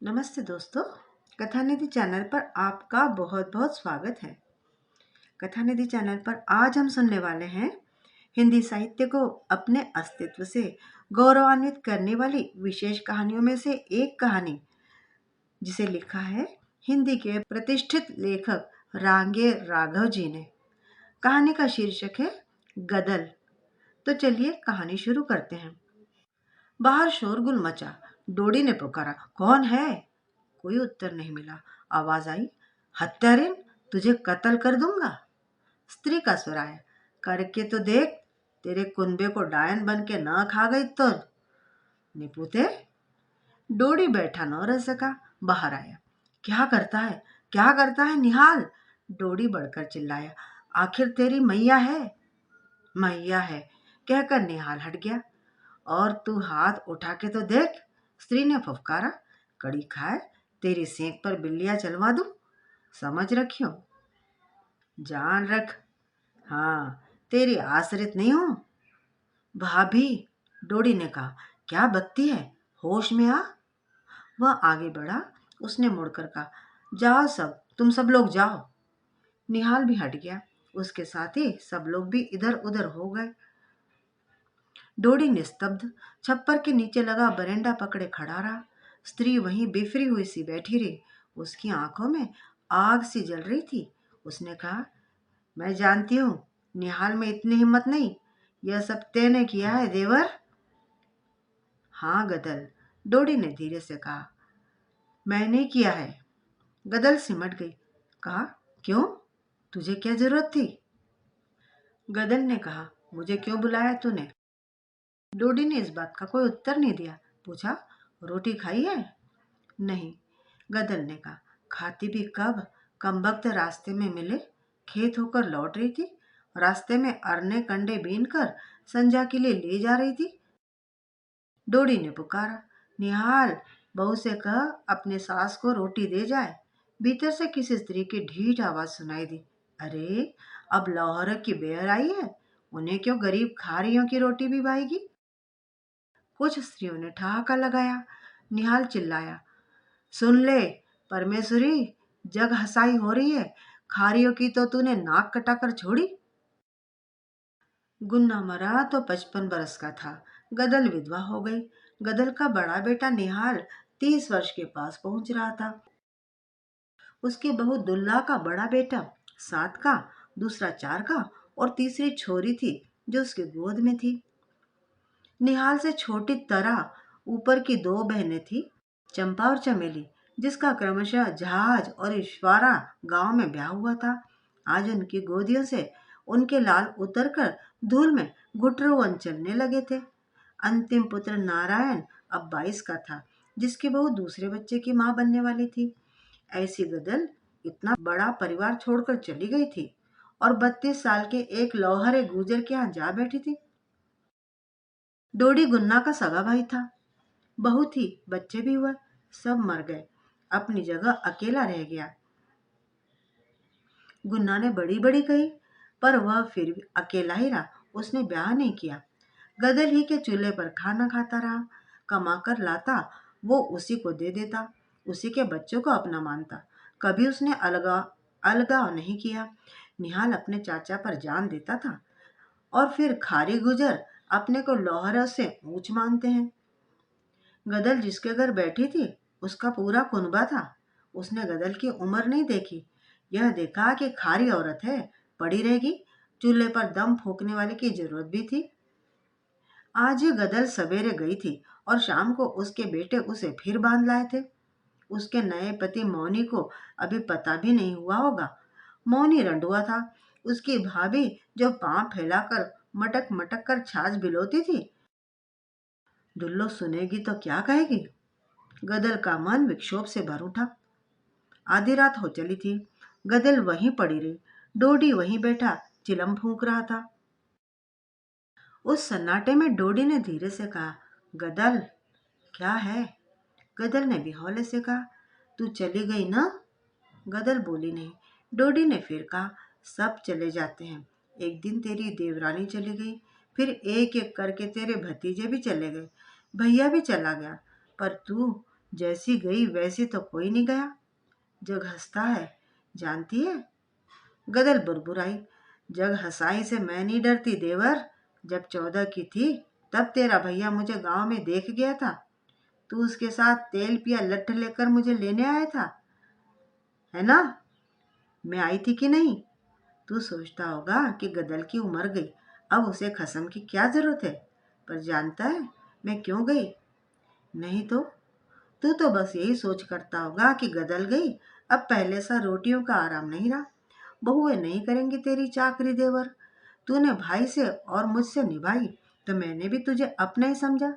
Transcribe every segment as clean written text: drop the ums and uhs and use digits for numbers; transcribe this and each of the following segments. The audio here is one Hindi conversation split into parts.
नमस्ते दोस्तों। कथानिधि चैनल पर आपका बहुत बहुत स्वागत है। कथानिधि चैनल पर आज हम सुनने वाले हैं हिंदी साहित्य को अपने अस्तित्व से गौरवान्वित करने वाली विशेष कहानियों में से एक कहानी, जिसे लिखा है हिंदी के प्रतिष्ठित लेखक रांगे राघव जी ने। कहानी का शीर्षक है गदल। तो चलिए कहानी शुरू करते हैं। बाहर शोरगुल मचा। डोडी ने पुकारा, कौन है? कोई उत्तर नहीं मिला। आवाज आई, हत्यारे, तुझे कत्ल कर दूंगा। स्त्री का स्वर आया, करके तो देख, तेरे कुनबे को डायन बन के ना खा गई तो। निपुते। डोडी बैठा न रह सका, बाहर आया। क्या करता है, क्या करता है निहाल? डोडी बढ़कर चिल्लाया, आखिर तेरी मैया है? मैया है, कहकर निहाल हट गया। और तू हाथ उठा के तो देख, स्त्री ने फुफकारा। कड़ी खाए, तेरी सेंक पर बिल्लियां चलवा दूं, समझ रखियो। जान रख, हाँ, तेरी आश्रित नहीं हूं। भाभी, डोडी ने कहा, क्या बकती है, होश में आ। वह आगे बढ़ा। उसने मुड़कर कहा, जाओ सब, तुम सब लोग जाओ। निहाल भी हट गया। उसके साथ ही सब लोग भी इधर उधर हो गए। डोडी निस्तब्ध छप्पर के नीचे लगा बरेंडा पकड़े खड़ा रहा। स्त्री वहीं बिफरी हुई सी बैठी रही। उसकी आंखों में आग सी जल रही थी। उसने कहा, मैं जानती हूँ, निहाल में इतनी हिम्मत नहीं। यह सब तैने किया है देवर? हाँ गदल, डोडी ने धीरे से कहा, मैंने किया है। गदल सिमट गई। कहा, क्यों? तुझे क्या जरूरत थी? गदल ने कहा, मुझे क्यों बुलाया तूने? डोडी ने इस बात का कोई उत्तर नहीं दिया। पूछा, रोटी खाई है? नहीं। गदल ने कहा, खाती भी कब, कमबख्त रास्ते में मिले। खेत होकर लौट रही थी, रास्ते में अरने कंडे बीन कर संजा के लिए ले जा रही थी। डोडी ने पुकारा, निहाल, बहू से कह अपने सास को रोटी दे जाए। भीतर से किसी स्त्री की ढीठ आवाज सुनाई दी, अरे, अब लौहरक की बेर आई है, उन्हें क्यों गरीब खारियों की रोटी भी भाएगी? कुछ स्त्रियों ने ठहाका लगाया। निहाल चिल्लाया, सुन ले परमेश्वरी, जग हंसाई हो रही है, खारियों की तो तूने नाक कटाकर छोड़ी। गुन्ना मरा तो 55 बरस का था। गदल विधवा हो गई। गदल का बड़ा बेटा निहाल 30 वर्ष के पास पहुंच रहा था। उसकी बहू दुल्ला का बड़ा बेटा 7 का, दूसरा 4 का और तीसरी छोरी थी जो उसकी गोद में थी। निहाल से छोटी तरह ऊपर की 2 बहनें थी, चंपा और चमेली, जिसका क्रमशः जहाज और ईश्वारा गांव में ब्याह हुआ था। आज उनकी गोदियों से उनके लाल उतरकर धूल में घुटरुवन चलने लगे थे। अंतिम पुत्र नारायण अब 22 का था, जिसकी बहू दूसरे बच्चे की मां बनने वाली थी। ऐसी गदल इतना बड़ा परिवार छोड़कर चली गई थी और 32 साल के एक लौहरे गुजर के यहाँ जा बैठी थी। डोडी गुन्ना का सगा भाई था। बहू थी, बच्चे भी हुए, सब मर गए। अपनी जगह अकेला रह गया। गुन्ना ने बड़ी बड़ी कही, पर वह फिर भी अकेला ही रहा। उसने ब्याह नहीं किया। गदल ही के चूल्हे पर खाना खाता रहा। कमाकर लाता, वो उसी को दे देता, उसी के बच्चों को अपना मानता। कभी उसने अलगाव नहीं किया। निहाल अपने चाचा पर जान देता था, और फिर खारी गुजर अपने को लौहरों से ऊंच मानते हैं। गदल जिसके घर बैठी थी, उसका पूरा कुनबा था। उसने गदल की उम्र नहीं देखी। यह देखा कि खारी औरत है, पड़ी रहेगी। चूल्हे पर दम फूकने वाले की जरूरत भी थी। आज ही गदल सवेरे गई थी और शाम को उसके बेटे उसे फिर बांध लाए थे। उसके नए पति मौनी को अभी पता भी नहीं हुआ होगा। मौनी रंडुआ था। उसकी भाभी जो पांव फैलाकर मटक मटक कर छाछ बिलोती थी, दुल्लो सुनेगी तो क्या कहेगी। गदल का मन विक्षोभ से भर उठा। आधी रात हो चली थी। गदल वहीं पड़ी रही। डोडी वहीं बैठा चिलम फूंक रहा था। उस सन्नाटे में डोडी ने धीरे से कहा, गदल, क्या है? गदल ने भी हौले से कहा, तू चली गई ना? गदल बोली नहीं। डोडी ने फिर कहा, सब चले जाते हैं। एक दिन तेरी देवरानी चली गई, फिर एक एक करके तेरे भतीजे भी चले गए, भैया भी चला गया, पर तू जैसी गई वैसी तो कोई नहीं गया। जग हंसता है, जानती है। गदल बुरबुराई, जग हंसाई से मैं नहीं डरती देवर। जब 14 की थी तब तेरा भैया मुझे गांव में देख गया था। तू उसके साथ तेल पिया लट्ठ लेकर मुझे लेने आया था, है ना? मैं आई थी कि नहीं? तू सोचता होगा कि गदल की उम्र गई, अब उसे खसम की क्या जरूरत है। पर जानता है मैं क्यों गई? नहीं तो तू तो बस यही सोच करता होगा कि गदल गई, अब पहले सा रोटियों का आराम नहीं रहा। बहुएं नहीं करेंगी तेरी चाकरी देवर। तूने भाई से और मुझसे निभाई तो मैंने भी तुझे अपना ही समझा।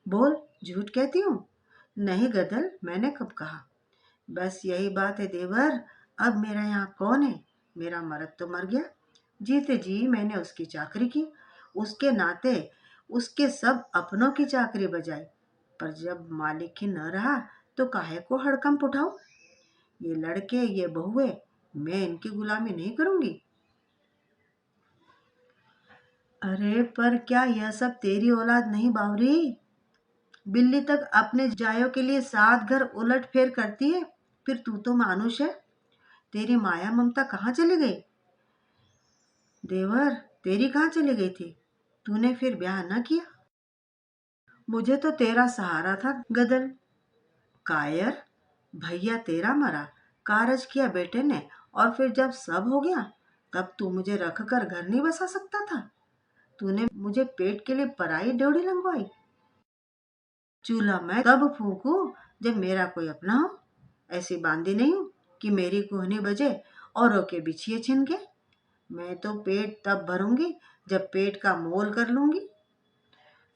बोल, झूठ कहती हूँ? नहीं गदल, मैंने कब कहा। बस यही बात है देवर। अब मेरा यहाँ कौन है? मेरा मर्द तो मर गया। जीते जी मैंने उसकी चाकरी की, उसके नाते उसके सब अपनों की चाकरी बजाई। पर जब मालिक ही न रहा तो काहे को हड़कंप उठाऊं? ये लड़के, ये बहुए, मैं इनकी गुलामी नहीं करूंगी। अरे पर क्या यह सब तेरी औलाद नहीं बावरी? बिल्ली तक अपने जायों के लिए 7 घर उलट फेर करती है, फिर तू तो मानुष है। तेरी माया ममता कहाँ चली गई? देवर, तेरी कहाँ चली गई थी? तूने फिर ब्याह न किया? मुझे तो तेरा सहारा था गदल। कायर, भैया तेरा मरा, कारज किया बेटे ने, और फिर जब सब हो गया तब तू मुझे रख कर घर नहीं बसा सकता था? तूने मुझे पेट के लिए पराई ड्योढ़ी लंगवाई। चूल्हा मैं तब फूकूं जब मेरा कोई अपना हो। ऐसी बांदी नहीं हूं कि मेरी कोहनी बजे औरों के बिछिए छिन के। मैं तो पेट तब भरूंगी जब पेट का मोल कर लूंगी।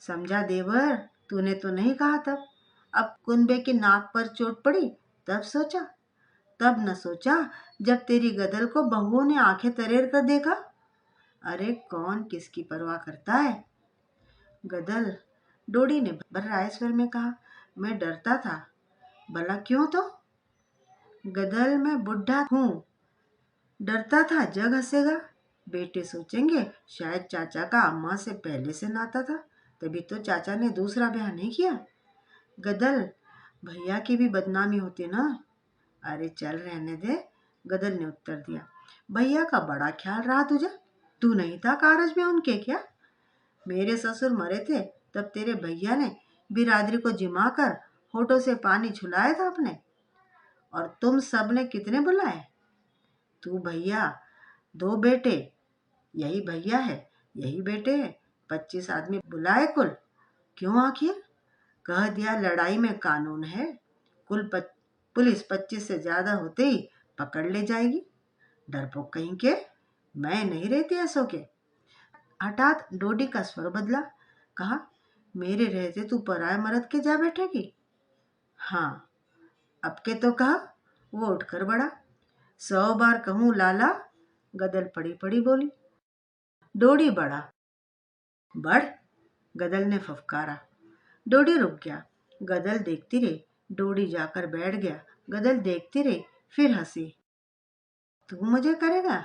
समझा देवर, तूने तो नहीं कहा तब। अब कुनबे की नाक पर चोट पड़ी तब सोचा। तब न सोचा जब तेरी गदल को बहुओं ने आंखें तरेर कर देखा। अरे कौन किसकी परवाह करता है? गदल, डोडी ने भर्राए स्वर में कहा, मैं डरता था। भला क्यों तो? गदल, मैं बुढ़ा हूँ। डरता था जग हंसेगा। बेटे सोचेंगे शायद चाचा का अम्मा से पहले से नाता था, तभी तो चाचा ने दूसरा ब्याह नहीं किया। गदल, भैया की भी बदनामी होती ना। अरे चल रहने दे, गदल ने उत्तर दिया। भैया का बड़ा ख्याल रहा तुझे। तू नहीं था कारज में उनके क्या? मेरे ससुर मरे थे तब तेरे भैया ने बिरादरी को जिमा कर होठों से पानी छुलाया था अपने। और तुम सब ने कितने बुलाए? तू, भैया, 2 बेटे, यही भैया है, यही बेटे हैं। 25 आदमी बुलाए कुल। क्यों आखिर? कह दिया लड़ाई में कानून है। पुलिस 25 से ज्यादा होते ही पकड़ ले जाएगी। डरपोक कहीं के, मैं नहीं रहती ऐसों के। हठात डोडी का स्वर बदला। कहा, मेरे रहते तू पराए मर्द के जा बैठेगी? हाँ, अब के तो कहा। वो उठकर बढ़ा। 100 बार कहूं लाला? गदल पड़ी पड़ी बोली। डोडी बढ़ा। बढ़, गदल ने फफकारा। डोडी रुक गया। गदल देखती रही। डोडी जाकर बैठ गया। गदल देखती रही, फिर हंसी। तू मुझे करेगा?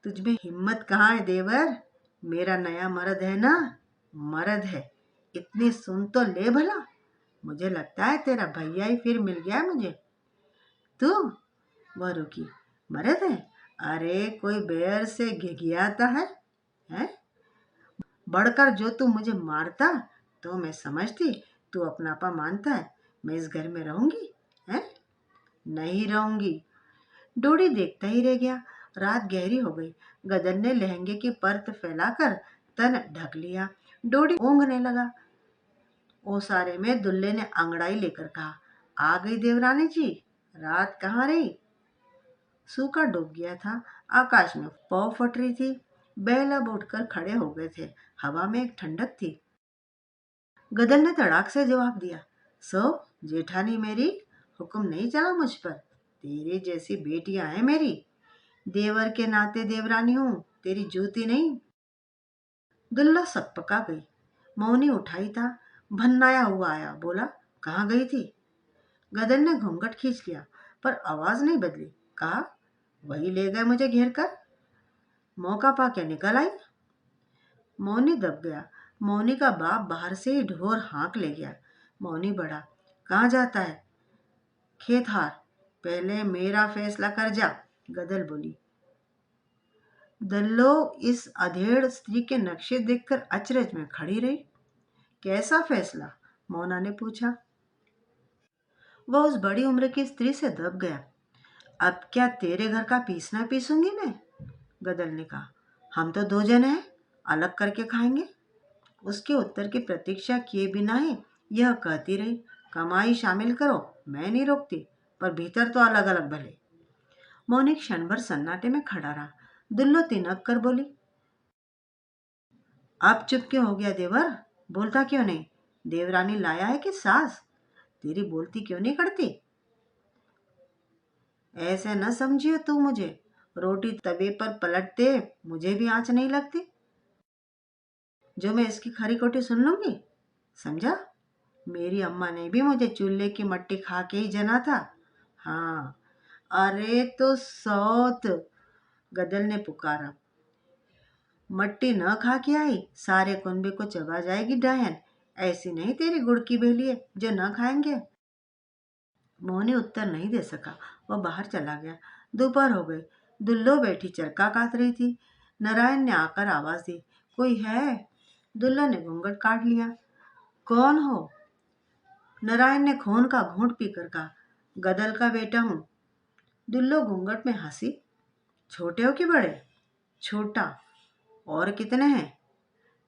तुझमें हिम्मत कहाँ है देवर? मेरा नया मर्द है ना, मर्द है। इतनी सुन तो ले भला। मुझे लगता है तेरा भैया ही फिर मिल गया मुझे। तू? वह रुकी। मर्द है? अरे कोई बेर से घिघियाता है? हैं? बढ़कर जो तू मुझे मारता तो मैं समझती तू अपनापा मानता है। मैं इस घर में रहूंगी? हैं? नहीं रहूंगी। डोडी देखता ही रह गया। रात गहरी हो गई। गदर ने लहंगे की परत फैलाकर तन ढक लिया। डोडी ऊँघने लगा। ओसारे में दुल्ले ने अंगड़ाई लेकर कहा, आ गई देवरानी जी, रात कहाँ रही? सूखा डूब गया था। आकाश में पौ फट रही थी। बैल अब उठकर खड़े हो गए थे। हवा में एक ठंडक थी। गदर ने तड़ाक से जवाब दिया, सो जेठानी मेरी, हुक्म नहीं चला मुझ पर। तेरी जैसी बेटियां हैं मेरी। देवर के नाते देवरानी हूं, तेरी जूती नहीं। दुल्ला सकपका गई। मौनी उठाई था। भन्नाया हुआ आया, बोला, कहाँ गई थी? गदर ने घूंघट खींच लिया पर आवाज नहीं बदली। कहा, वही ले गए मुझे घेर कर। मौका पा के निकल आई। मौनी दब गया। मौनी का बाप बाहर से ही ढोर हाँक ले गया। मौनी बढ़ा। कहाँ जाता है? खेत हार, पहले मेरा फैसला कर जा। गदल बोली। दल्लो इस अधेड़ स्त्री के नक्शे देखकर अचरज में खड़ी रही। कैसा फैसला? मोना ने पूछा। वह उस बड़ी उम्र की स्त्री से दब गया। अब क्या तेरे घर का पीसना पीसूंगी मैं? गदल ने कहा। हम तो दो जने हैं, अलग करके खाएंगे। उसके उत्तर की प्रतीक्षा किए बिना ही यह कहती रही, कमाई शामिल करो, मैं नहीं रोकती, पर भीतर तो अलग अलग भले। मौनी क्षण भर सन्नाटे में खड़ा रहा। दुल्लो तिनक कर बोली, अब चुप क्यों हो गया देवर? बोलता क्यों नहीं? देवरानी लाया है कि सास? तेरी बोलती क्यों नहीं करती? ऐसे न समझियो तू मुझे, रोटी तवे पर पलटते मुझे भी आंच नहीं लगती जो मैं इसकी खरी खोटी सुन लूंगी। समझा? मेरी अम्मा ने भी मुझे चूल्हे की मट्टी खा के ही जना था। हाँ। अरे तो सौत, गदल ने पुकारा। मट्टी न खा के आई, सारे कुनबे को चबा जाएगी डायन। ऐसी नहीं तेरी गुड़ की बेली है जो न खाएंगे। मोहनी उत्तर नहीं दे सका। वह बाहर चला गया। दोपहर हो गई। दुल्लो बैठी चरखा काट रही थी। नारायण ने आकर आवाज दी, कोई है? दुल्लो ने घूंघट काट लिया। कौन हो? नारायण ने खून का घूंट पीकर कहा, गदल का बेटा हूं। दुल्लो घूंघट में हंसी। छोटे हो कि बड़े? छोटा। और कितने हैं?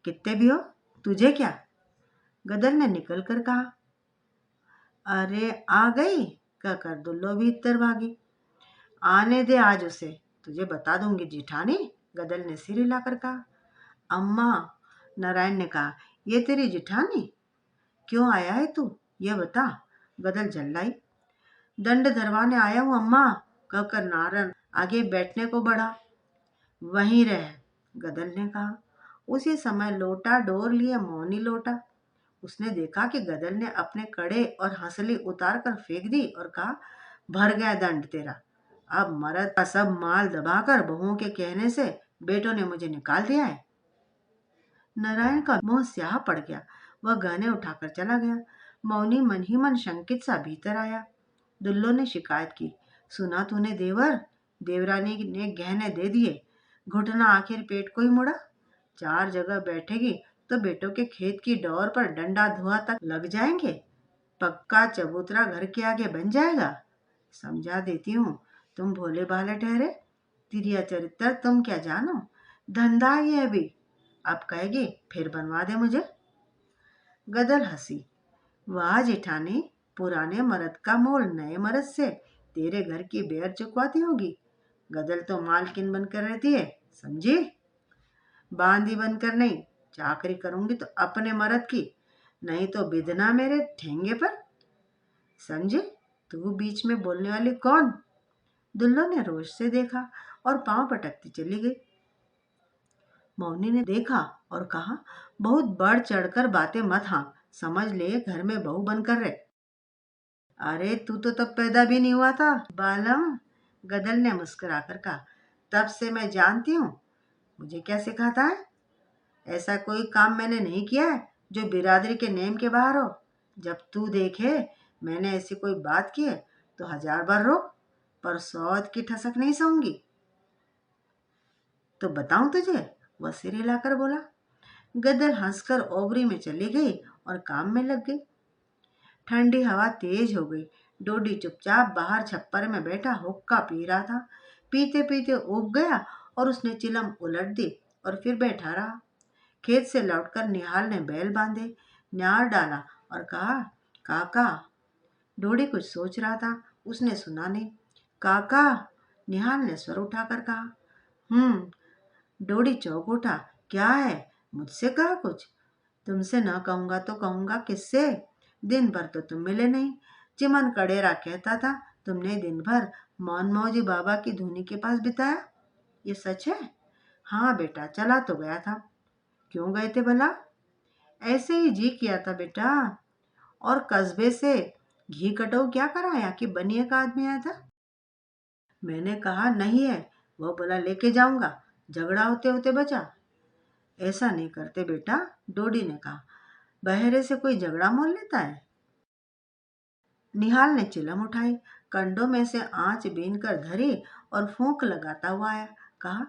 कितने भी हो, तुझे क्या? गदल ने निकल कर कहा। अरे आ गई, कहकर दुल्लो भी इतर भागी। आने दे आज उसे, तुझे बता दूंगी जिठानी, गदल ने सिर हिलाकर कहा। अम्मा, नारायण ने कहा, ये तेरी जिठानी? क्यों आया है तू, यह बता। गदल झल्लाई। दंड धरवाने आया हूं अम्मा, कहकर नारायण आगे बैठने को बढ़ा। वहीं रह, गदल ने कहा। उसी समय लोटा डोर लिए मौनी लौटा। उसने देखा कि गदल ने अपने कड़े और हंसली उतार कर फेंक दी और कहा, भर गया दंड तेरा। अब मर्द का सब माल दबाकर बहुओं के कहने से बेटों ने मुझे निकाल दिया है। नारायण का मुंह स्याह पड़ गया। वह गहने उठाकर चला गया। मौनी मन ही मन शंकित सा भीतर आया। दुल्लो ने शिकायत की, सुना तूने देवर, देवरानी ने गहने दे दिए, घुटना आखिर पेट को ही मुड़ा। 4 जगह बैठेगी तो बेटों के खेत की डोर पर डंडा धुआ तक लग जाएंगे। पक्का चबूतरा घर के आगे बन जाएगा। समझा देती हूँ, तुम भोले भाले ठहरे, तिरिया चरित्र तुम क्या जानो, धंधा ही है अभी। अब कहेगी फिर बनवा दे मुझे। गदल हंसी। वाह जेठानी, पुराने मर्द का मोल नए मर्द से तेरे घर की बेर चुकवाती होगी। गदल तो मालकिन बनकर रहती है, समझी? बांदी बनकर नहीं, चाकरी करूंगी तो अपने मर्द की, नहीं तो बिदना मेरे ठेंगे पर। समझे? तू बीच में बोलने वाली कौन? दुल्लो ने रोष से देखा और पांव पटकती चली गई। मौनी ने देखा और कहा, बहुत बढ़ चढ़कर बातें मत हाँ, समझ ले घर में बहू बनकर रहे। अरे तू तो तब पैदा भी नहीं हुआ था बालम, गदल ने मुस्कुराकर कहा। तब से मैं जानती हूँ, मुझे क्या सिखाता है? ऐसा कोई काम मैंने नहीं किया है जो बिरादरी के नेम के बाहर हो। जब तू देखे मैंने ऐसी कोई बात की है तो 1000 बार रोक, पर सौत की ठसक नहीं सहूंगी। तो बताऊं तुझे? वह सिर हिलाकर बोला। गदल हंसकर ओबरी में चली गई और काम में लग गई। ठंडी हवा तेज हो गई। डोडी चुपचाप बाहर छप्पर में बैठा हुक्का पी रहा था। पीते पीते उब गया और उसने चिलम उलट दी और फिर बैठा रहा। खेत से लौटकर निहाल ने बैल बांधे, न्यार डाला और कहा, काका। डोडी कुछ सोच रहा था, उसने सुना नहीं। काका, निहाल ने स्वर उठाकर कहा। डोडी चौंक उठा। क्या है? मुझसे कहा कुछ? तुमसे न कहूंगा तो कहूंगा किससे? दिन भर तो तुम मिले नहीं। चिमन कड़ेरा कहता था तुमने दिन भर मौन मौजी बाबा की धुनी के पास बिताया। ये सच है? हाँ बेटा, चला तो गया था। क्यों गए थे भला? ऐसे ही जी किया था बेटा। और कस्बे से घी कटो क्या कराया कि बनिए का आदमी आया था? मैंने कहा नहीं है, वो बोला लेके जाऊंगा। झगड़ा होते होते बचा। ऐसा नहीं करते बेटा, डोडी ने कहा। बहरे से कोई झगड़ा मोल लेता है? निहाल ने चिलम उठाई, कंडों में से आंच बीन कर धरी और फूंक लगाता हुआ आया। कहा,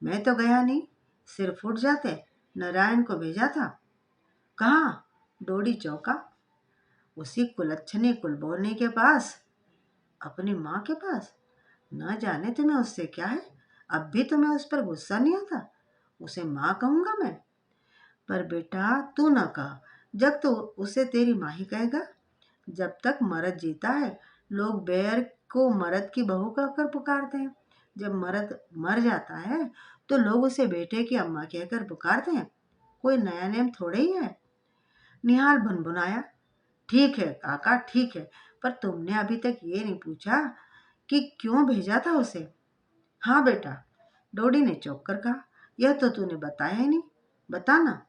मैं तो गया नहीं, सिर फूट जाते, नारायण को भेजा था। कहाँ? डोडी चौंका। उसी कुलच्छनी कुलबोरनी के पास। अपनी माँ के पास? न जाने तुम्हें उससे क्या है, अब भी तुम्हें उस पर गुस्सा नहीं आता? उसे माँ कहूंगा मैं? पर बेटा तू न कह, जब तो उसे तेरी माँ ही कहेगा। जब तक मर्द जीता है, लोग बैर को मर्द की बहू कहकर पुकारते हैं। जब मर्द मर जाता है तो लोग उसे बेटे की अम्मा कहकर पुकारते हैं। कोई नया नेम थोड़े ही है। निहाल भुनभुनाया, ठीक है काका, ठीक है, पर तुमने अभी तक ये नहीं पूछा कि क्यों भेजा था उसे। हाँ बेटा, डोडी ने चौंक कर कहा, यह तो तूने बताया ही नहीं, बताना।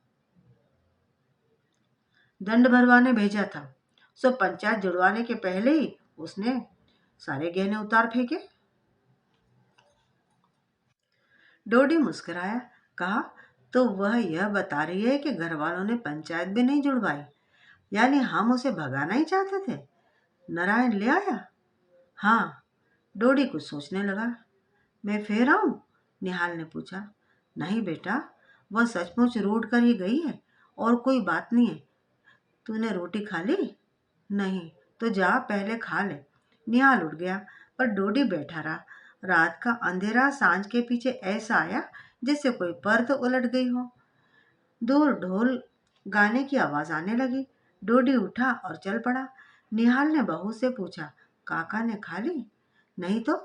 दंड भरवाने भेजा था, सो पंचायत जुड़वाने के पहले ही उसने सारे गहने उतार फेंके। डोडी मुस्कुराया, कहा, तो वह यह बता रही है कि घर वालों ने पंचायत भी नहीं जुड़वाई, यानी हम उसे भगाना ही चाहते थे। नारायण ले आया? हाँ। डोडी कुछ सोचने लगा। मैं फेर आऊं? निहाल ने पूछा। नहीं बेटा, वह सचमुच रूठ कर ही गई है और कोई बात नहीं है। तूने रोटी खा ली? नहीं। तो जा पहले खा ले। निहाल उठ गया, पर डोडी बैठा रहा। रात का अंधेरा सांझ के पीछे ऐसा आया जैसे कोई परत उलट गई हो। दूर ढोल गाने की आवाज आने लगी। डोडी उठा और चल पड़ा। निहाल ने बहू से पूछा, काका ने खा ली? नहीं तो।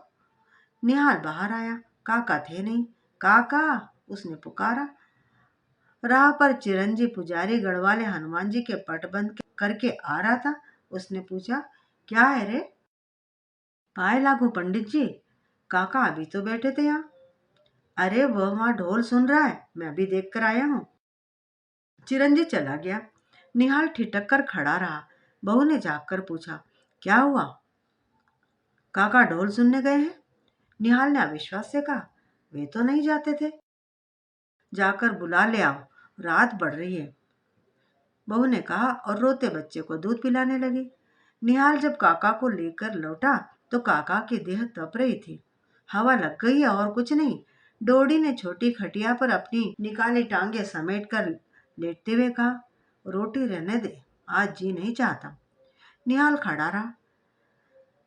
निहाल बाहर आया, काका थे नहीं। काका, उसने पुकारा। राह पर चिरंजी पुजारी गढ़वाले हनुमान जी के पट बंद करके आ रहा था। उसने पूछा, क्या है रे? पाए लागू पंडित जी, काका अभी तो बैठे थे यहाँ। अरे वह वहां ढोल सुन रहा है, मैं भी देख कर आया हूँ। चिरंजी चला गया। निहाल ठिठक कर खड़ा रहा। बहू ने जाग कर पूछा, क्या हुआ? काका ढोल सुनने गए हैं। निहाल ने अविश्वास से कहा, वे तो नहीं जाते थे। जाकर बुला ले आओ, रात बढ़ रही है, बहू ने कहा और रोते बच्चे को दूध पिलाने लगी। निहाल जब काका को लेकर लौटा तो काका की देह तप रही थी। हवा लग गई है और कुछ नहीं। डोडी ने छोटी खटिया पर अपनी निकाली टांगे समेट कर लेटते हुए कहा, रोटी रहने दे, आज जी नहीं चाहता। निहाल खड़ा रहा।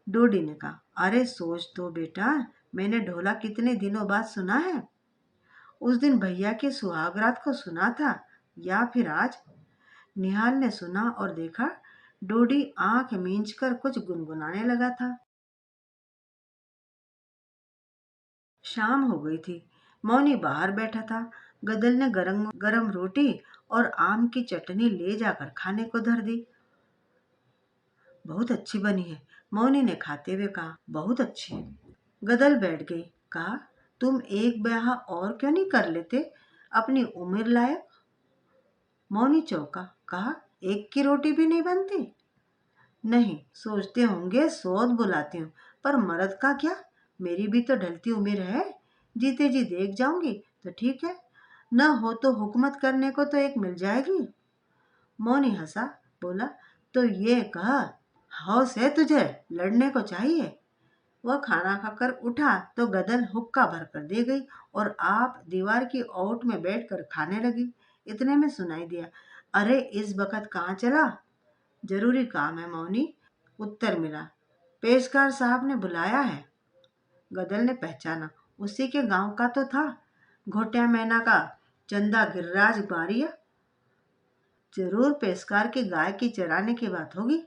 डोडी ने कहा, अरे सोच तो बेटा, मैंने ढोला कितने दिनों बाद सुना है। उस दिन भैया की सुहागरात को सुना था या फिर आज? निहाल ने सुना और देखा, डोडी आंख मींच कर कुछ गुनगुनाने लगा था। शाम हो गई थी। मौनी बाहर बैठा था। गदल ने गरम गरम रोटी और आम की चटनी ले जाकर खाने को धर दी। बहुत अच्छी बनी है, मौनी ने खाते हुए कहा। बहुत अच्छी है। गदल बैठ गई। कहा, तुम एक ब्याह और क्यों नहीं कर लेते, अपनी उम्र लायक? मौनी चौंका। कहा, एक की रोटी भी नहीं बनती? नहीं, सोचते होंगे सोच बुलाती हूँ, पर मर्द का क्या, मेरी भी तो ढलती उम्र है। जीते जी देख जाऊंगी तो ठीक है, न हो तो हुकूमत करने को तो एक मिल जाएगी। मौनी हंसा, बोला, तो ये कह, हौस है तुझे, लड़ने को चाहिए। वह खाना खाकर उठा तो गदल हुक्का भर कर दे गई और आप दीवार की ओट में बैठकर खाने लगी। इतने में सुनाई दिया, अरे इस वक्त कहाँ चला? जरूरी काम है मौनी, उत्तर मिला। पेशकार साहब ने बुलाया है। गदल ने पहचाना, उसी के गांव का तो था, घोटिया मैना का चंदा गिर्राज बारिया। जरूर पेशकार की गाय की चराने की बात होगी।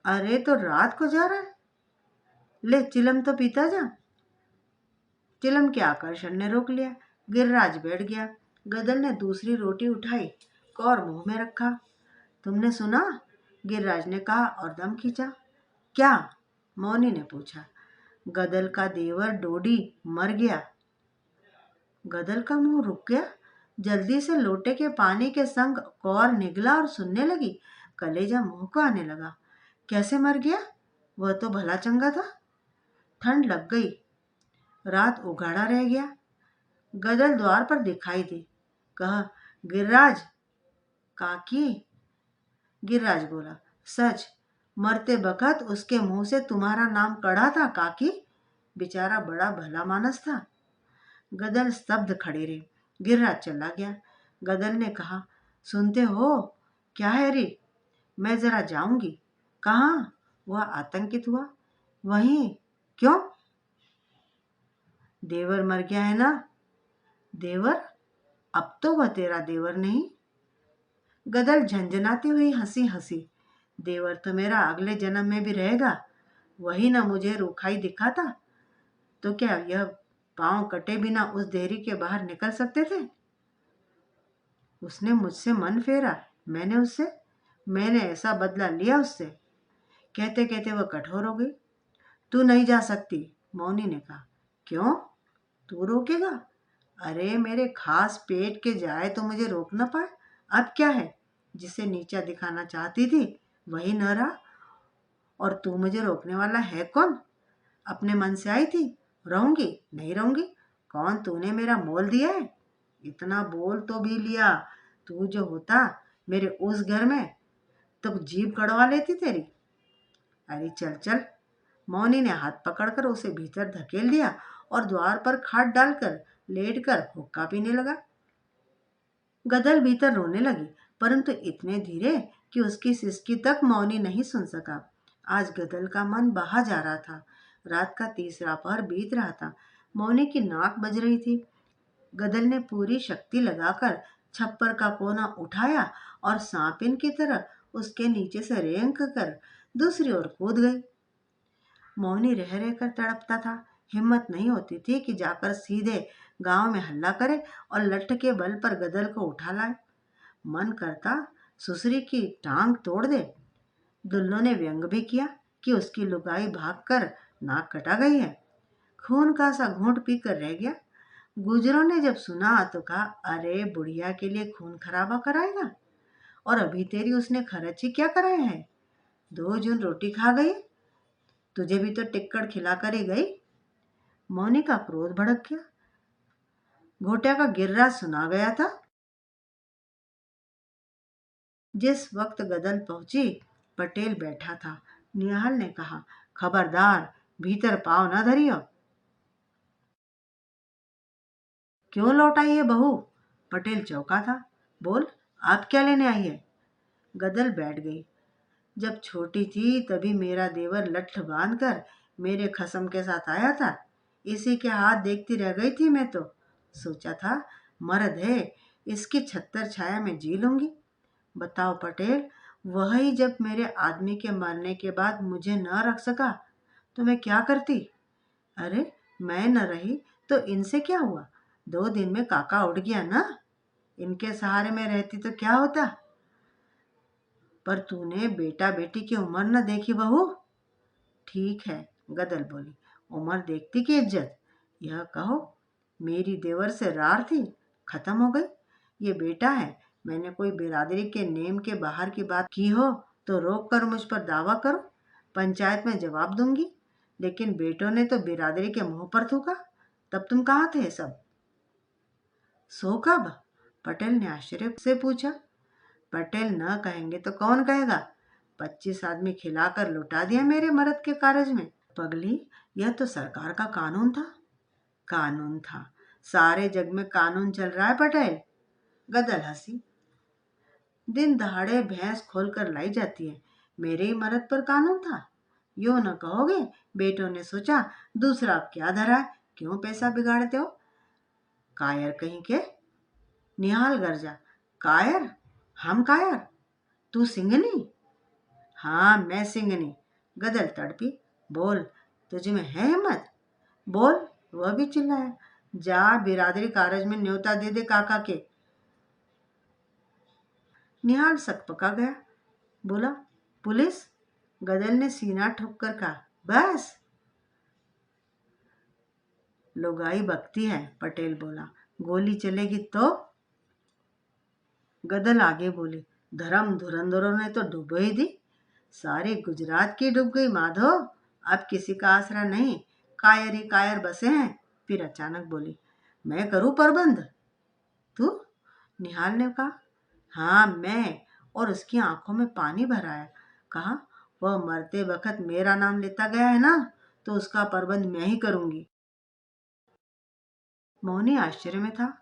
अरे तो रात को जा रहा है, ले चिलम तो पीता जा। चिलम के आकर्षण ने रोक लिया। गिर्राज बैठ गया। गदल ने दूसरी रोटी उठाई, कौर मुंह में रखा। तुमने सुना? गिर्राज ने कहा और दम खींचा। क्या? मौनी ने पूछा। गदल का देवर डोडी मर गया। गदल का मुंह रुक गया। जल्दी से लोटे के पानी के संग कौर निगला और सुनने लगी। कलेजा मुंह को आने लगा। कैसे मर गया? वह तो भला चंगा था। ठंड लग गई, रात उघाड़ा रह गया। गदल द्वार पर दिखाई दी। कहा, गिर्राज। काकी। गिर्राज बोला, सच, मरते बखत उसके मुंह से तुम्हारा नाम कढ़ा था काकी। बेचारा बड़ा भला मानस था। गदर स्तब्ध खड़े रहे। गिर्राज चला गया। गदर ने कहा, सुनते हो? क्या है रे? मैं जरा जाऊंगी। कहाँ? वह आतंकित हुआ। वहीं। क्यों? देवर मर गया है ना। देवर? अब तो वह तेरा देवर नहीं। गदर झंझनाती हुई हंसी हंसी। देवर तो मेरा अगले जन्म में भी रहेगा। वही ना मुझे रूखाई दिखा था। तो क्या यह पांव कटे बिना उस देहरी के बाहर निकल सकते थे? उसने मुझसे मन फेरा। मैंने ऐसा बदला लिया उससे। कहते कहते वह कठोर हो गई। तू नहीं जा सकती, मौनी ने कहा। क्यों? तू रोकेगा? अरे मेरे खास पेट के जाए तो मुझे रोक ना पाए। अब क्या है? जिसे नीचा दिखाना चाहती थी वही न रहा। और तू मुझे रोकने वाला है कौन? अपने मन से आई थी। रहूंगी नहीं रहूंगी? कौन? तूने मेरा मोल दिया है? इतना बोल तो भी लिया। तू जो होता मेरे उस घर में तो जीभ कड़वा लेती तेरी। अरे चल चल। मौनी ने हाथ पकड़कर उसे भीतर धकेल दिया और द्वार पर खाट डालकर लेटकर हुक्का पीने लगा। गदल भीतर रोने लगी, परंतु इतने धीरे कि उसकी सिसकी तक मौनी नहीं सुन सका। आज गदल का मन बहा जा रहा था। रात का तीसरा पहर बीत रहा था। मौनी की नाक बज रही थी। गदल ने पूरी शक्ति लगाकर छप्पर का कोना उठाया और सांपिन की तरह उसके नीचे से रेंग कर दूसरी ओर कूद गई। मौनी रह रहकर तड़पता था। हिम्मत नहीं होती थी कि जाकर सीधे गांव में हल्ला करे और लठ के बल पर गदल को उठा लाए। मन करता सुसरी की टांग तोड़ दे। दुल्लो ने व्यंग भी किया कि उसकी लुगाई भागकर नाक कटा गई है। खून का सा घूंट पीकर रह गया। गुजरों ने जब सुना तो कहा, अरे बुढ़िया के लिए खून खराबा कराएगा? और अभी तेरी उसने खर्ची क्या कराया है? 2 जून रोटी खा गई। तुझे भी तो टिक्कड़ खिलाकर ही गई। मौनी का क्रोध भड़क गया। घोटिया का गिर्रा सुना गया था। जिस वक्त गदल पहुंची, पटेल बैठा था। निहाल ने कहा, खबरदार भीतर पाव न धरियो। क्यों लौट आई है बहू? पटेल चौंका था। बोल, आप क्या लेने आई है? गदल बैठ गई। जब छोटी थी तभी मेरा देवर लठ बांधकर मेरे खसम के साथ आया था। इसी के हाथ देखती रह गई थी मैं तो। सोचा था मर्द है, इसकी छत्तर छाया में जी लूंगी। बताओ पटेल, वही जब मेरे आदमी के मरने के बाद मुझे न रख सका तो मैं क्या करती? अरे मैं न रही तो इनसे क्या हुआ? 2 दिन में काका उड़ गया ना। इनके सहारे में रहती तो क्या होता? पर तूने बेटा बेटी की उम्र न देखी बहू। ठीक है, गदल बोली, उम्र देखती की इज्जत। यह कहो, मेरी देवर से रार थी, खत्म हो गई। ये बेटा है। मैंने कोई बिरादरी के नेम के बाहर की बात की हो तो रोक कर मुझ पर दावा करो, पंचायत में जवाब दूंगी। लेकिन बेटों ने तो बिरादरी के मुंह पर थूका। तब तुम कहाँ थे सब? सो कब? पटेल ने आश्चर्य से पूछा। पटेल न कहेंगे तो कौन कहेगा? 25 आदमी खिलाकर लुटा दिया मेरे मर्द के कारज में। पगली, यह तो सरकार का कानून था। कानून था? सारे जग में कानून चल रहा है पटेल। गदल हंसी। दिन दहाड़े भैंस खोल कर लाई जाती है। मेरे ही मर्द पर कानून था? यूं न कहोगे? बेटों ने सोचा दूसरा अब क्या धरा है, क्यों पैसा बिगाड़ते हो? कायर कहीं के। निहाल गरजा। कायर? हम कायर? तू सिंगनी? हाँ मैं सिंगनी। गदल तड़पी। बोल, तुझ में है हिम्मत? बोल। वह भी चिल्लाया। जा बिरादरी कारज में न्योता दे दे काका के। निहाल सकपका गया। बोला, पुलिस? गदल ने सीना ठोक कर कहा, बस। लुगाई बकती है, पटेल बोला। गोली चलेगी तो? गदल आगे बोली, धर्म धुरंधरों ने तो डूब ही दी। सारी गुजरात की डूब गई माधो। अब किसी का आसरा नहीं। कायर ही कायर बसे हैं। फिर अचानक बोली, मैं करूं प्रबंध? तू? निहाल ने कहा। हाँ मैं। और उसकी आंखों में पानी भर आया। कहा, वह मरते वक्त मेरा नाम लेता गया है ना, तो उसका प्रबंध मैं ही करूंगी। मोहनी आश्चर्य में था।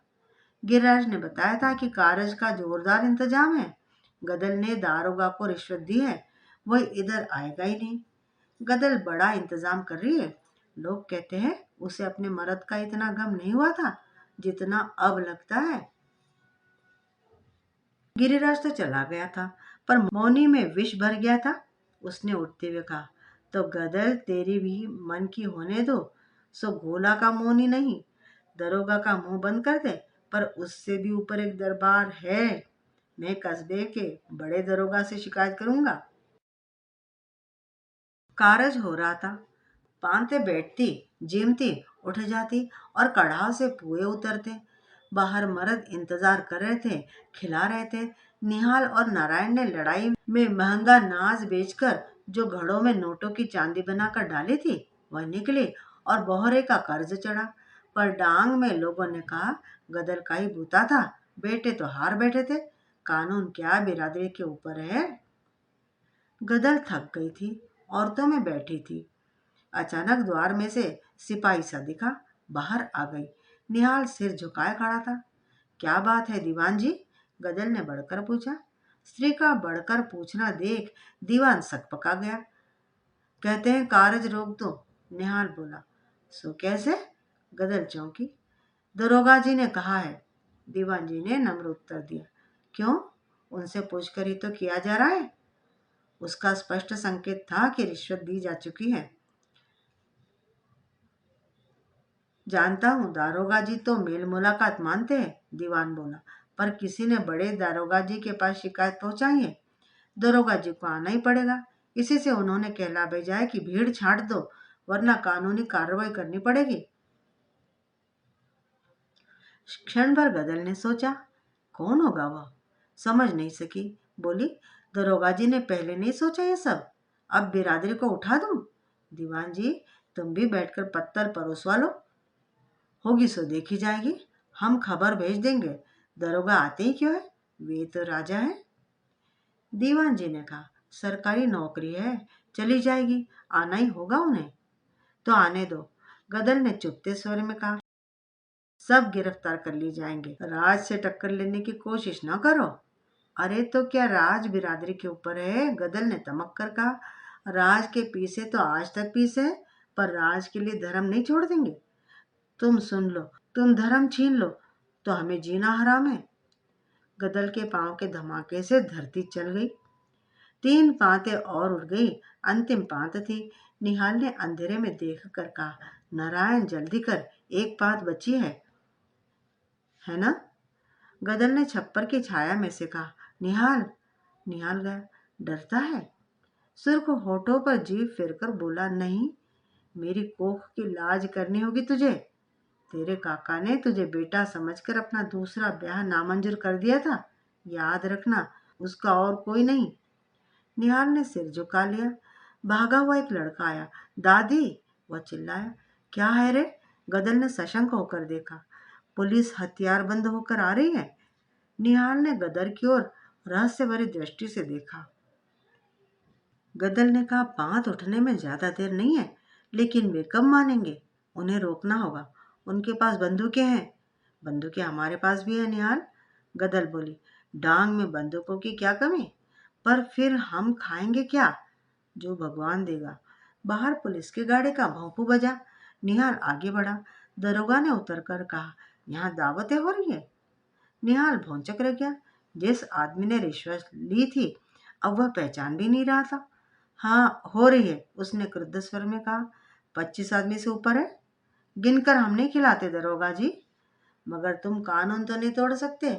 गिरिराज ने बताया था कि कारज का जोरदार इंतजाम है। गदल ने दारोगा को रिश्वत दी है, वह इधर आएगा ही नहीं। गदल बड़ा इंतजाम कर रही है। लोग कहते हैं उसे अपने मर्द का इतना गम नहीं हुआ था जितना अब लगता है। गिरिराज तो चला गया था, पर मौनी में विष भर गया था। उसने उठते हुए कहा, तो गदल तेरी भी मन की होने दो। सो गोला का मौनी नहीं, दरोगा का मुंह बंद कर दे। पर उससे भी ऊपर एक दरबार है। मैं कस्बे के बड़े दरोगा से शिकायत करूंगा। कारज हो रहा था। पांते बैठती, जिमती, उठ जाती और कढ़ाव से पुए उतरते। बाहर मर्द इंतजार कर रहे थे, खिला रहे थे। निहाल और नारायण ने लड़ाई में महंगा नाज बेचकर जो घड़ों में नोटों की चांदी बनाकर डाली थी, वह निकली और बोहरे का कर्ज चढ़ा। पर डांग में लोगों ने कहा, गदर का ही बूता था, बेटे तो हार बैठे थे। कानून क्या बिरादरी के ऊपर है। गदर थक गई थी, औरतों में बैठी थी। अचानक द्वार में से सिपाही सा दिखा, बाहर आ गई। निहाल सिर झुकाए खड़ा था। क्या बात है दीवान जी? गदर ने बढ़कर पूछा। स्त्री का बढ़कर पूछना देख दीवान सकपका गया। कहते हैं कारज रोक दो। निहाल बोला। सो कैसे? गदर चौंकी। दरोगा जी ने कहा है। दीवान जी ने नम्र उत्तर दिया। क्यों? उनसे पूछकर ही तो किया जा रहा है। उसका स्पष्ट संकेत था कि रिश्वत दी जा चुकी है। जानता हूँ दारोगा जी तो मेल मुलाकात मानते हैं, दीवान बोला। पर किसी ने बड़े दारोगा जी के पास शिकायत पहुंचाई है। दरोगा जी को आना ही पड़ेगा। इसी से उन्होंने कहला भेजा है कि भीड़ छांट दो, वरना कानूनी कार्रवाई करनी पड़ेगी। क्षण भर गदल ने सोचा, कौन होगा वह? समझ नहीं सकी। बोली, दरोगा जी ने पहले नहीं सोचा ये सब? अब बिरादरी को उठा दूं? दीवान जी, तुम भी बैठकर पत्तल परोसवा लो। होगी सो देखी जाएगी। हम खबर भेज देंगे। दरोगा आते ही क्यों है? वे तो राजा है। दीवान जी ने कहा, सरकारी नौकरी है, चली जाएगी, आना ही होगा उन्हें। तो आने दो। गदर ने चुपते स्वर में कहा। सब गिरफ्तार कर लिए जाएंगे। राज से टक्कर लेने की कोशिश न करो। अरे तो क्या राज बिरादरी के ऊपर है? गदर ने तमक कर कहा। राज के पीछे तो आज तक पीछे है, पर राज के लिए धर्म नहीं छोड़ देंगे। तुम सुन लो, तुम धर्म छीन लो तो हमें जीना हराम है। गदल के पांव के धमाके से धरती चल गई। 3 पांतें और उड़ गई। अंतिम पांत थी। निहाल ने अंधेरे में देख कर कहा, नारायण जल्दी कर, एक पांत बची है ना? गदल ने छप्पर की छाया में से कहा, निहाल। निहाल गया। डरता है? सुर्ख होठों पर जीभ फेरकर बोला, नहीं, मेरी कोख की लाज करनी होगी तुझे। तेरे काका ने तुझे बेटा समझकर अपना दूसरा ब्याह नामंजूर कर दिया था। याद रखना, उसका और कोई नहीं। निहाल ने सिर झुका लिया। भागा हुआ एक लड़का आया। दादी, वह चिल्लाया। क्या है रे? गदल ने सशंक होकर देखा। पुलिस हथियार बंद होकर आ रही है। निहाल ने गदर की ओर रहस्य भरी दृष्टि से देखा। गदर ने कहा, बात उठने में ज्यादा देर नहीं है, लेकिन वे कब मानेंगे? उन्हें रोकना होगा। उनके पास बंदूकें हैं। बंदूकें हमारे पास भी है निहाल। गदर बोली, डांग में बंदूकों की क्या कमी? पर फिर हम खाएंगे क्या? जो भगवान देगा। बाहर पुलिस की गाड़ी का भौंपू बजा। निहाल आगे बढ़ा। दरोगा ने उतरकर कहा, यहाँ दावतें हो रही है। निहाल भौंचक रह गया। जिस आदमी ने रिश्वत ली थी, अब वह पहचान भी नहीं रहा था। हाँ, हो रही है, उसने क्रुद्ध स्वर में कहा। 25 आदमी से ऊपर है। गिनकर हम नहीं खिलाते दरोगा जी। मगर तुम कानून तो नहीं तोड़ सकते।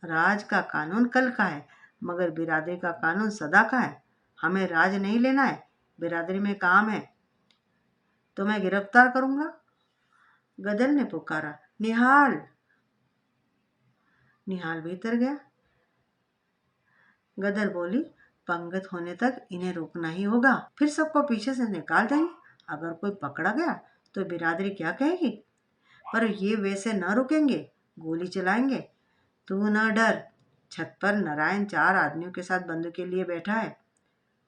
राज का कानून कल का है, मगर बिरादरी का कानून सदा का है। हमें राज नहीं लेना है, बिरादरी में काम है। तो मैं गिरफ्तार करूंगा। गदर ने पुकारा, निहाल। निहाल भीतर गया। गदर बोली, पंगत होने तक इन्हें रोकना ही होगा, फिर सबको पीछे से निकाल देंगे। अगर कोई पकड़ा गया तो बिरादरी क्या कहेगी? पर ये वैसे न रुकेंगे, गोली चलाएंगे। तू न डर। छत पर नारायण 4 आदमियों के साथ बंदूक के लिए बैठा है।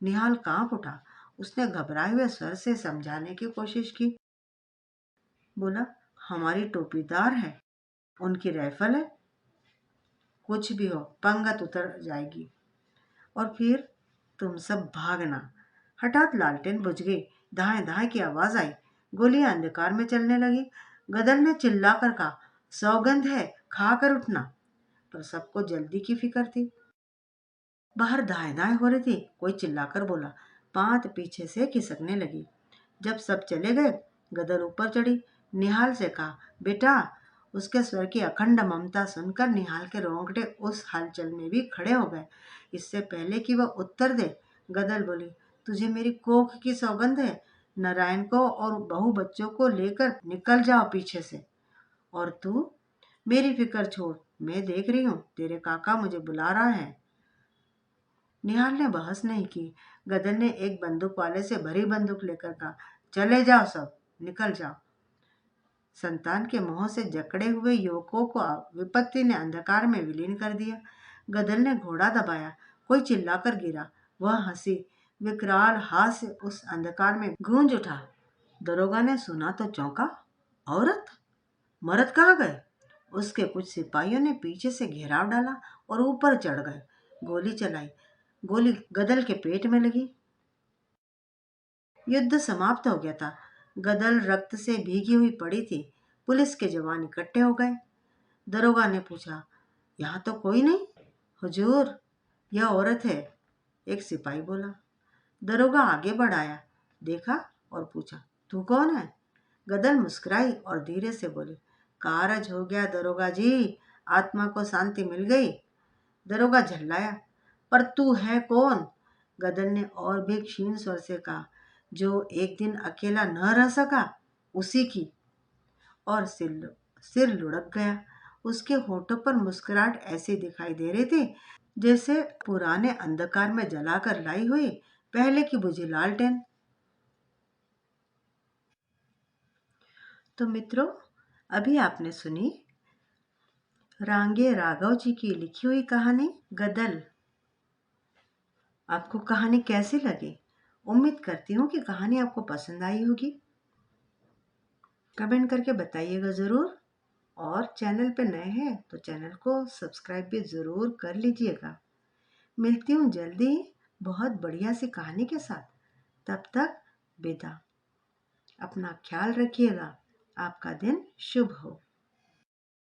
निहाल कांप उठा। उसने घबराए हुए स्वर से समझाने की कोशिश की। बोला, हमारी टोपीदार है, उनकी राइफल है, कुछ भी हो पंगत उतर जाएगी और फिर तुम सब भागना। हठात लालटेन बुझ गई। धाए धाए की आवाज आई। गोलियां अंधकार में चलने लगी। गदर ने चिल्लाकर कहा, सौगंध है, खा कर उठना। पर सबको जल्दी की फिक्र थी। बाहर दाएं दाएं हो रही थी। कोई चिल्लाकर बोला। पांत पीछे से खिसकने लगी। जब सब चले गए, गदर ऊपर चढ़ी। निहाल से कहा, बेटा। उसके स्वर की अखंड ममता सुनकर निहाल के रोंगटे उस हलचल में भी खड़े हो गए। इससे पहले कि वह उत्तर दे, गदर बोली, तुझे मेरी कोख की सौगंध है, नारायण को और बहू बच्चों को लेकर निकल जाओ पीछे से। और तू, मेरी फिक्र छोड़, मैं देख रही हूँ, तेरे काका मुझे बुला रहा है। निहाल ने बहस नहीं की। गदर ने एक बंदूक वाले से भरी बंदूक लेकर कहा, चले जाओ सब, निकल जाओ। संतान के मोह से जकड़े हुए युवकों को विपत्ति ने अंधकार में विलीन कर दिया। गदर ने घोड़ा दबाया। कोई चिल्लाकर गिरा। वह हंसी। विकराल हास्य उस अंधकार में गूंज उठा। दरोगा ने सुना तो चौंका। औरत? मर्द कहाँ गए? उसके कुछ सिपाहियों ने पीछे से घेराव डाला और ऊपर चढ़ गए। गोली चलाई। गोली गदल के पेट में लगी। युद्ध समाप्त हो गया था। गदल रक्त से भीगी हुई पड़ी थी। पुलिस के जवान इकट्ठे हो गए। दरोगा ने पूछा, यहाँ तो कोई नहीं? हुजूर, यह औरत है, एक सिपाही बोला। दरोगा आगे बढ़ाया, देखा और पूछा, तू कौन है? गदल मुस्कुराई और धीरे से बोली, कारज हो गया दरोगा जी, आत्मा को शांति मिल गई। दरोगा झल्लाया, पर तू है कौन? गदर ने और भी क्षीण स्वर से कहा, जो एक दिन अकेला न रह सका, उसी की। और सिर लुढ़क गया। उसके होठों पर मुस्कुराहट ऐसी दिखाई दे रही थी जैसे पुराने अंधकार में जलाकर लाई हुई पहले की बुझी लालटेन। तो मित्रों, अभी आपने सुनी रांगे राघव जी की लिखी हुई कहानी गदल। आपको कहानी कैसी लगी? उम्मीद करती हूँ कि कहानी आपको पसंद आई होगी। कमेंट करके बताइएगा ज़रूर। और चैनल पे नए हैं तो चैनल को सब्सक्राइब भी ज़रूर कर लीजिएगा। मिलती हूँ जल्दी बहुत बढ़िया सी कहानी के साथ। तब तक विदा। अपना ख्याल रखिएगा। आपका दिन शुभ हो।